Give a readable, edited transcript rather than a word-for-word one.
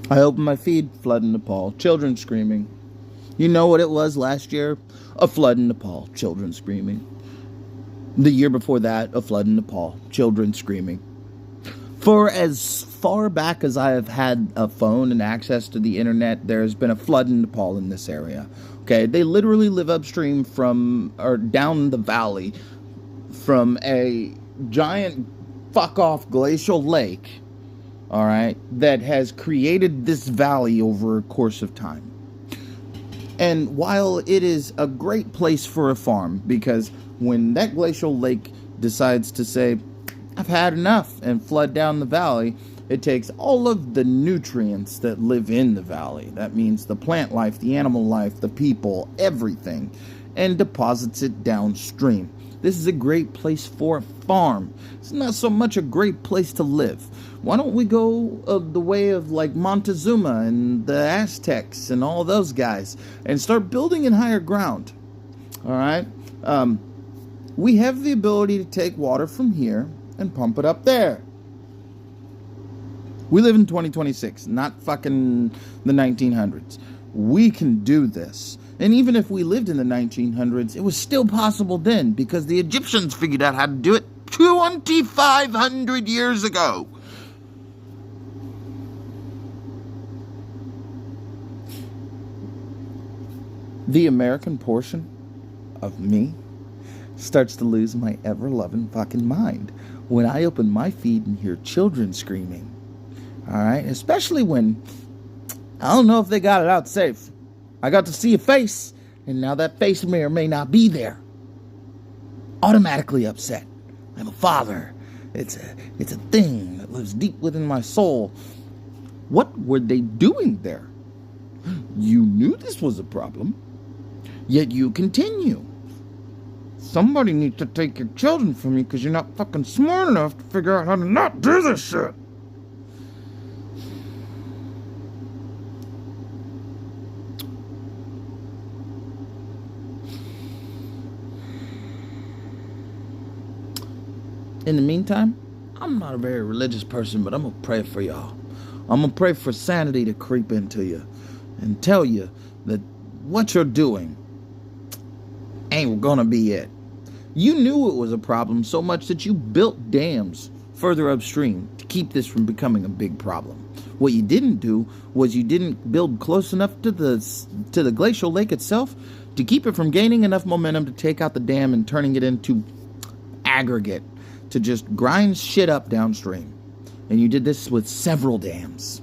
I open my feed, flood in Nepal, children screaming. You know what it was last year? A flood in Nepal, children screaming. The year before that, a flood in Nepal, children screaming. For as far back as I have had a phone and access to the internet, there's been a flood in Nepal in this area. Okay, they literally live upstream from, or down the valley, from a giant fuck-off glacial lake, alright, that has created this valley over a course of time. And while it is a great place for a farm, because when that glacial lake decides to say, I've had enough, and flood down the valley, it takes all of the nutrients that live in the valley. That means the plant life, the animal life, the people, everything, and deposits it downstream. This is a great place for a farm. It's not so much a great place to live. Why don't we go the way of like Montezuma and the Aztecs and all those guys and start building in higher ground? All right? We have the ability to take water from here and pump it up there. We live in 2026, not fucking the 1900s. We can do this. And even if we lived in the 1900s, it was still possible then because the Egyptians figured out how to do it 2,500 years ago. The American portion of me starts to lose my ever-loving fucking mind when I open my feed and hear children screaming. Alright? Especially when, I don't know if they got it out safe. I got to see a face, and now that face may or may not be there. Automatically upset. I'm a father. It's a thing that lives deep within my soul. What were they doing there? You knew this was a problem, yet you continue. Somebody needs to take your children from you because you're not fucking smart enough to figure out how to not do this shit. In the meantime, I'm not a very religious person, but I'm going to pray for y'all. I'm going to pray for sanity to creep into you and tell you that what you're doing ain't going to be it. You knew it was a problem so much that you built dams further upstream to keep this from becoming a big problem. What you didn't do was you didn't build close enough to the glacial lake itself to keep it from gaining enough momentum to take out the dam and turning it into aggregate to just grind shit up downstream. And you did this with several dams.